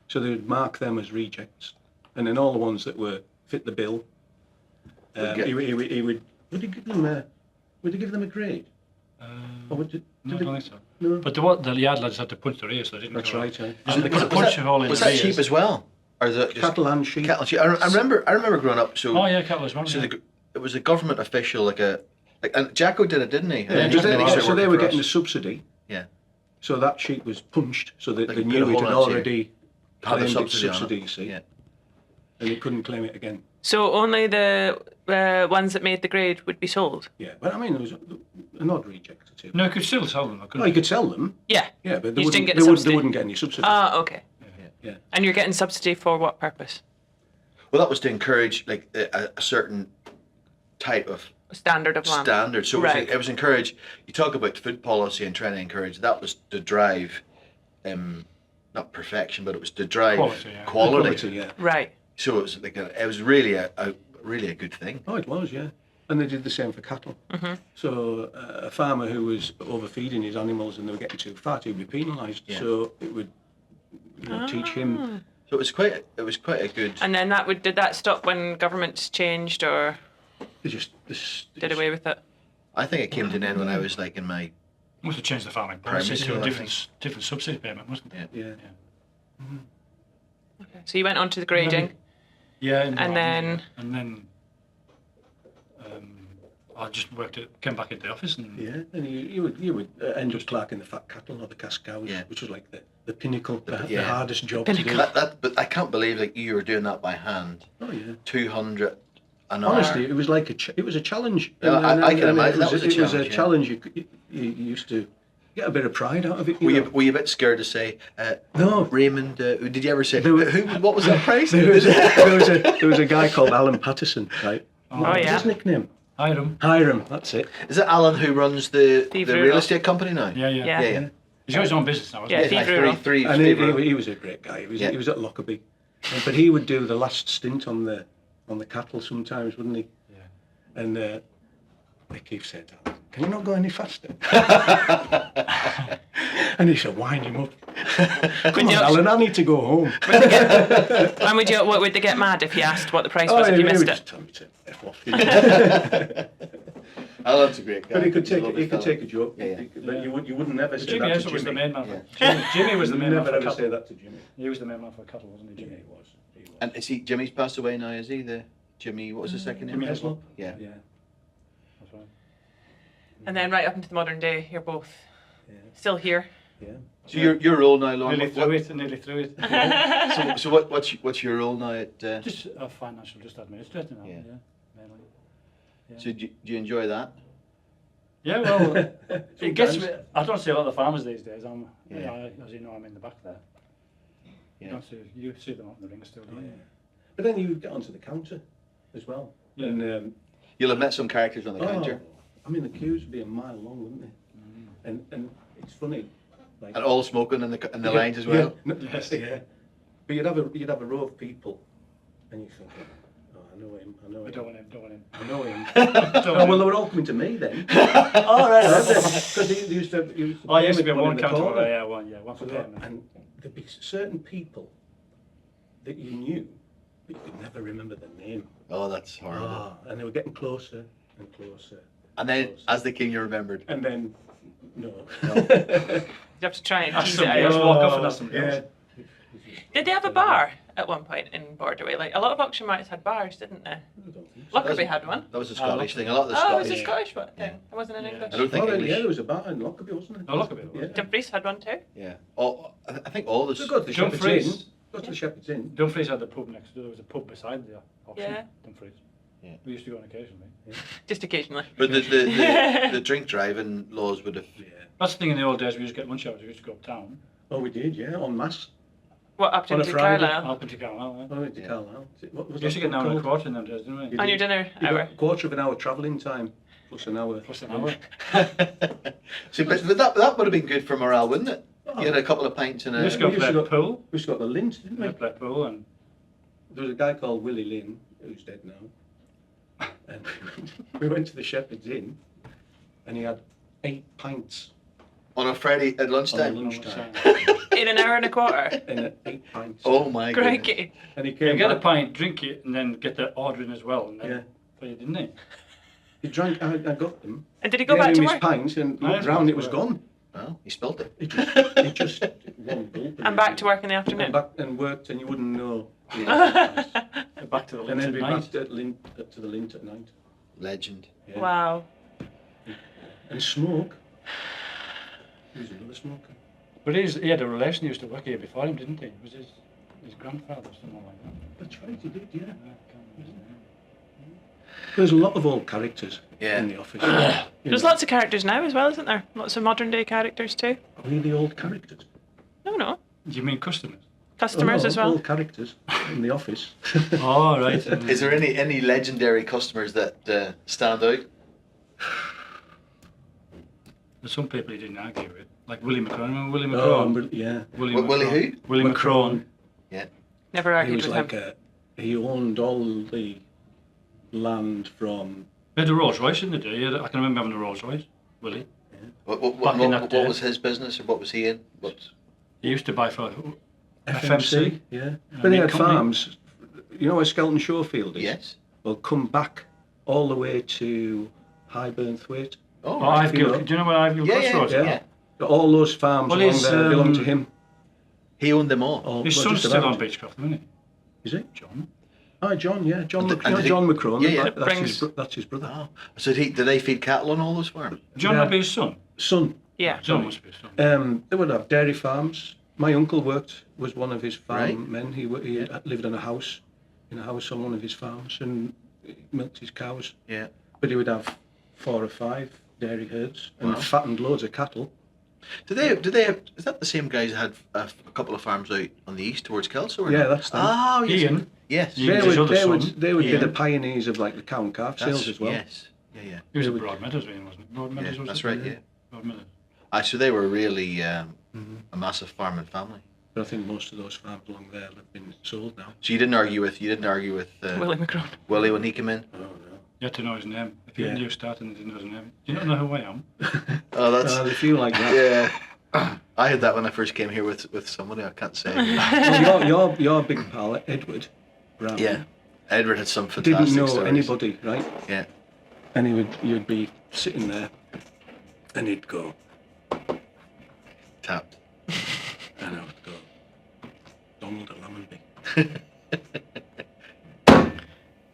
So they would mark them as rejects. And then all the ones that were fit the bill, he would he give them a grade? Or would it, No, I don't think so. No. But the yard lads had to punch their ears, so they didn't That's go. right. And they put a punch hole in was their that sheep ears. as well? Or is it just Cattle and sheep. cattle and sheep? I remember growing up. So Oh yeah, cattle as well. so yeah. it was a government official, and Jacko did it, didn't he? And Yeah, then so he started they working were for getting us. a subsidy. Yeah. So that sheep was punched, so that They they could knew put a it hole had in its ear. already Had the claimed its subsidy on it. subsidy, you see, Yeah. and they couldn't claim it again. So only the ones that made the grade would be sold? Yeah, but I mean, there was an odd reject or two. No, you could still sell them. Oh, you could sell them. Yeah. Yeah, but they You just didn't wouldn't, get they, the would, subsidy. they wouldn't get any subsidy. Ah, okay. Yeah. And you're getting subsidy for what purpose? Well, that was to encourage like a certain type of Standard of lamb. standard. So Right. it was encourage. You talk about food policy and trying to encourage. That was to drive, not perfection, but it was to drive Quality, yeah. quality. Yeah. Right. So it was like it was really a good thing. Oh, it was, yeah. And they did the same for cattle. So a farmer who was overfeeding his animals and they were getting too fat, he'd be penalised. Yeah. So it would teach him. So it was quite a good. And then did that stop when governments changed or They just did away with it? I think it came to an end when I was like in my Must have changed the farming policy to a Primary different subsidy payment, mustn't it? Yeah. Okay. So you went on to the grading. Yeah, And then I just came back into the office and Yeah, and you would end up clerking the fat cattle or the cash cows, Yeah. which was like the pinnacle, the yeah. hardest job to do. But I can't believe like you were doing that by hand. Oh yeah. 200 an hour. Honestly, it was like it was a challenge. Yeah, I can imagine that was a It was a challenge, challenge. You used to get a bit of pride out of it. Were you a bit scared to say, No. Raymond, did you ever say, There were- what was that price? There was a guy called Alan Patterson, right? Oh, yeah. What's his nickname? Hiram. That's it. Is it Alan who runs the Thief real Rural. estate company now? Yeah. Yeah. He's got his own business now, Yeah, hasn't Thief Three, Rural. three, And three rural. he was a great guy. Yeah. He was at Lockerbie, but he would do the last stint on the cattle sometimes, wouldn't he? Yeah. And Keith said, "Can you not go any faster?" And he said, "Wind him up." Come on, Alan, I need to go home. And would they get mad if you asked what the price was if you he missed would it? just tell me to F off. Alan's a great guy. But he could He's a lovely take fella. a joke. Yeah. But you wouldn't never say Jimmy that to Ezra was the Jimmy. main man. Jimmy was the main man Never for ever cattle. say that to Jimmy. He was the main man for cattle, wasn't he, Jimmy? He was. And is he, Jimmy's passed away now, is he? Jimmy, what was his second name? Jimmy Heslop. Yeah. Yeah. That's right. And then right up into the modern day, you're both still here. Yeah. So your role now, Lauren. Nearly through it. So what's your role now at? Just financial, just administrator now. Yeah. Yeah. Mainly. So do you enjoy that? Yeah, well, it gets me. I don't see a lot of farmers these days. As you know, I'm in the back there. Yeah. You see them up in the ring still, don't you? But then you get onto the counter as well. Yeah. And You'll have met some characters on the counter, I mean, the queues would be a mile long, wouldn't they? And it's funny. Like, and all smoking in the lines as well. Yes, yeah. But you'd have a row of people, and you think, oh, I know him. I don't want him. I know him. Oh, well, they were all coming to me then. All right, because they used to. I used to be put one in the counter. corner. One for payment. And there'd be certain people that you knew, but you could never remember their name. Oh, that's horrible. And they were getting closer and closer. And then, as they came, you remembered. And then, no. You have to try and Ask tease it somebody else, out. walk off and ask somebody else. Did they have a bar at one point in Borderway? Like a lot of auction markets had bars, didn't they? Lockerbie had one. That was a Scottish thing. A lot of the Oh, it was Scottish. a Scottish one thing. It wasn't an English. I don't think English. Yeah, there was a bar in Lockerbie, wasn't it? Oh, Lockerbie. Yeah. Dumfries had one too. Yeah. I think all the. So go to the Shepherd's Dumfries. Inn. Go to the Shepherd's Inn. Dumfries had the pub next door. There was a pub beside the auction. Yeah. Dumfries. Yeah. We used to go on occasionally. Just occasionally. But the drink driving laws would have. Yeah. That's the thing in the old days. We used to get lunch hours. We used to go uptown. Oh, we did, yeah, en masse. What, up On a to Friday. Carlisle? Up into Carlisle. Oh, we went to Carlisle. What was We used to that get an hour and a called? quarter in them days, didn't we? You On did. your dinner You got hour? a quarter of an hour travelling time, plus an hour. Plus an hour. See, but that would have been good for morale, wouldn't it? Oh. You had a couple of pints and We used to a. go play pool. We used to go to the Lint, didn't we? We play pool and There was a guy called Willie Lynn, who's dead now. And we went to the Shepherd's Inn, and he had 8 pints On a Friday at on lunchtime. lunchtime. In an hour and a quarter? And 8 pints. Oh my god. Crikey. And he you came get a back. pint, drink it, and then get the order in as well. And then Yeah. pay it, didn't he? He drank, I got them. And did he go Gave back to him his work? pints and No, looked it's round, not it was work. gone. Well, he spilt it. It just one gulp. And back to work in the afternoon? And back and worked, and you wouldn't know. Back to the And lunch then at be night. back to the Lint at night. Legend. Yeah. Wow. And smoke. He was another smoker. But he had a relation who used to work here before him, didn't he? It was his grandfather or something like that. That's right, he did, yeah. I can't remember his name. There's a lot of old characters Yeah. in the office. There's lots of characters now as well, isn't there? Lots of modern day characters too. Really old characters. No. Do you mean customers? Customers Oh, no, as well. Old characters in the office. Oh, right. Is there any legendary customers that stand out? There's some people he didn't argue with, like Willie McCrone. Remember Willie Oh, McCrone? yeah. Willie McCrone. who? Willie McCrone. Never He argued was with like him. he owned all the land from. He had a Rolls Royce in the day. I can remember having a Rolls Royce. Willie. What, Back in that day. what was his business or what was he in? He used to buy for FMC, yeah. Yeah, But they meat had company. farms. You know where Skelton Showfield is? Yes. Well, come back all the way to Highburn Thwaite, Oh, Oh, right. Ivegill. Do you know where Ivegill Crossroads is? yeah. All those farms Well, along his, there belong to him. He owned them all. All, His well, son's just still about. on Beechcroft, isn't he? Is it? John. Oh, John, yeah. John, And did he- John McCrone. Yeah, yeah. That's, Brings- that's his brother. Oh. So did they feed cattle on all those farms? John Yeah. would be his son. Son. Yeah. John must be his son. They would have dairy farms. My uncle was one of his farm Right. men. He lived in a house on one of his farms and he milked his cows. Yeah. But he would have 4 or 5 dairy herds and Wow. fattened loads of cattle. Did they have, is that the same guys that had a couple of farms out on the east towards Kelso? Or Yeah, not? that's them. Oh, yes. Ian. Yes. Ian. They his would, other they would, son, they would be Ian. the pioneers of like the cow and calf sales as well. Yes. Yeah, yeah. He was at Broadmeadows, Ian, wasn't he? Broadmeadows Yeah, was that's it? right, yeah. Broadmeadows. So they were really a massive farming family. But I think most of those farms along there have been sold now. So you didn't argue with Willie McCrone. Willie when he came in? Oh no. You had to know his name. If you Yeah. knew starting and didn't know his name. Do you not know who I am? Oh, that's They feel like that. yeah. I had that when I first came here with somebody. I can't say. Well, your big pal Edward Brown. Yeah. Edward had some fantastic Didn't know stories. anybody, right? Yeah. And you'd be sitting there, and he'd go, Tapped. and I would go, Donald Lammonby.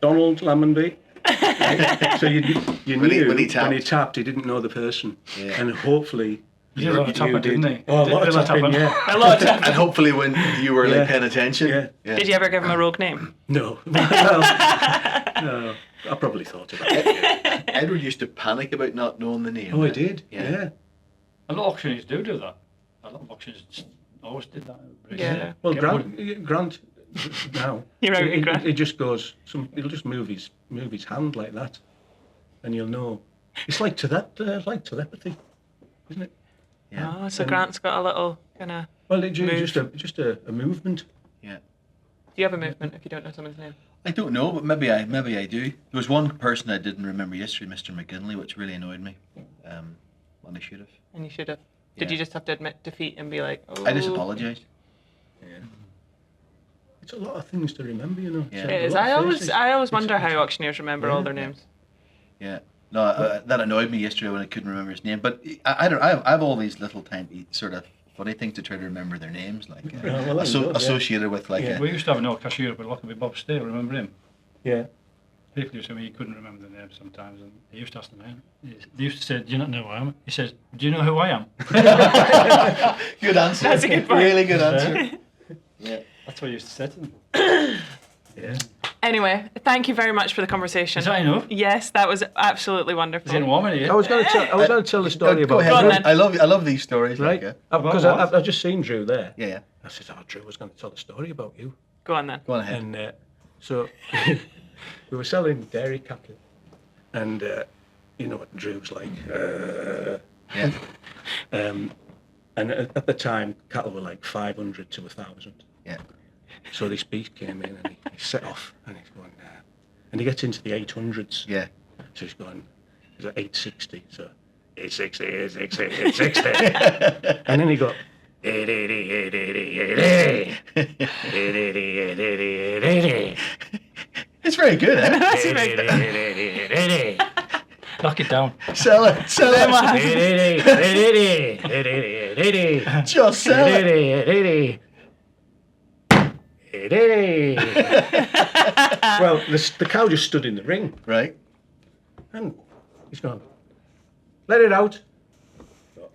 Donald Lammonby. Right? So you When he knew when he tapped. he didn't know the person, Yeah. and hopefully He did a lot of tapping, didn't he? Oh, a lot of tapping, yeah. A lot of time. And hopefully when you were Yeah. like paying attention. Yeah. Did you ever give him a rogue name? No. Well, no. I probably thought about it. Edward used to panic about not knowing the name. Oh, he right? did. Yeah. A lot of auctioneers do that. A lot of auctioneers always did that. Yeah. Well, Get Grant now. You're out with Grant. It just goes. He'll just move his hand like that, and you'll know. It's like like telepathy, isn't it? Yeah. Oh, so Grant's got a little kind of. Well, it's Move. just a movement. Yeah. Do you have a movement if you don't know someone's name? I don't know, but maybe I do. There was one person I didn't remember yesterday, Mr. McGinley, which really annoyed me. When I should have. And you should have. Did Yeah. you just have to admit defeat and be like, oh? I just apologised. Yeah. It's a lot of things to remember, you know. Yeah. It's It a is. lot of faces. I always wonder how auctioneers remember all their names. Yeah. No, that annoyed me yesterday when I couldn't remember his name. But I don't. I have all these little tiny sort of funny things to try to remember their names, like well, there you go, yeah. associated with like. Yeah. We used to have an old cashier up at Lockerbie, Bob Steele, remember him? Yeah. People used to say he couldn't remember the name sometimes, and he used to ask the man. They used to say, "Do you not know who I am?" He says, "Do you know who I am?" Good answer. That's a good point. Really good answer. Yeah. That's what he used to say to them. Yeah. Anyway, thank you very much for the conversation. Is that enough? Yes, that was absolutely wonderful. Is it warm in here? I was going to tell the story Go about ahead. Go on, then. I love these stories. right? Like, Because About I've just seen Drew there. yeah. I said, "Oh, Drew was going to tell a story about you." Go on then. Go on ahead. And so we were selling dairy cattle, and you know what Drew's like. Yeah. And at the time, cattle were like 500 to 1,000. Yeah. So this beast came in and he set off, and he's going, and he gets into the 800s. Yeah. So he's at 860. So 860, 860, 860. And then he got 880, 880, 880, 880, 880, 880. It's very good, eh? That's very good. Knock it down. Sell it. Sell it. Just sell it. Well, the cow just stood in the ring, Right. and he's gone, "Let it out."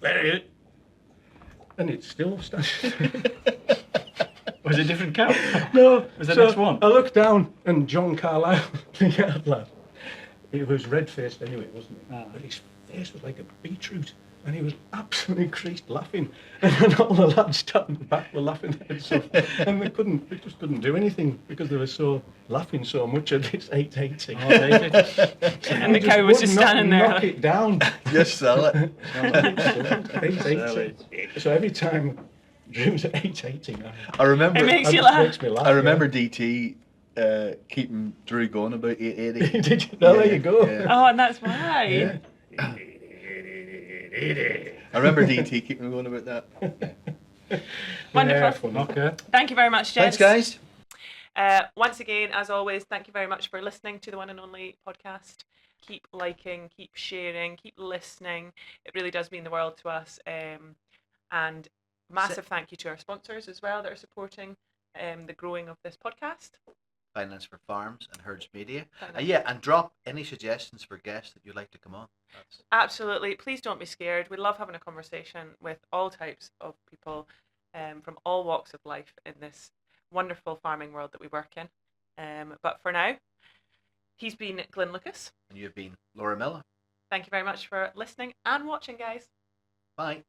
Let it out. And it's still standing. Was it a different cow? No. Was the so next one? I looked down, and John Carlyle, the yard lad, he was red-faced anyway, wasn't he? Ah. But his face was like a beetroot, and he was absolutely creased laughing. And then all the lads standing back were laughing their heads off, and they just couldn't do anything because they were so laughing so much at this 880. And the cow was just standing there. Knock it down. Just sell it. 880. So every time Drew's at 880 now, I remember. It makes it you just laugh. makes me laugh. I remember DT keeping Drew going about 880. Yeah. Did you? No, there you go. Yeah. Oh, and that's why. Yeah. I remember DT keeping going about that. Wonderful. Yeah, Okay. Thank you very much, gents. Thanks, guys. Once again, as always, thank you very much for listening to the one and only podcast. keep liking, keep sharing, keep listening. It really does mean the world to us. And massive thank you to our sponsors as well that are supporting the growing of this podcast. Finance for Farms and Herds Media. And drop any suggestions for guests that you'd like to come on. Absolutely. Please don't be scared. We love having a conversation with all types of people from all walks of life in this wonderful farming world that we work in. But for now, he's been Glyn Lucas. And you've been Laura Miller. Thank you very much for listening and watching, guys. Bye.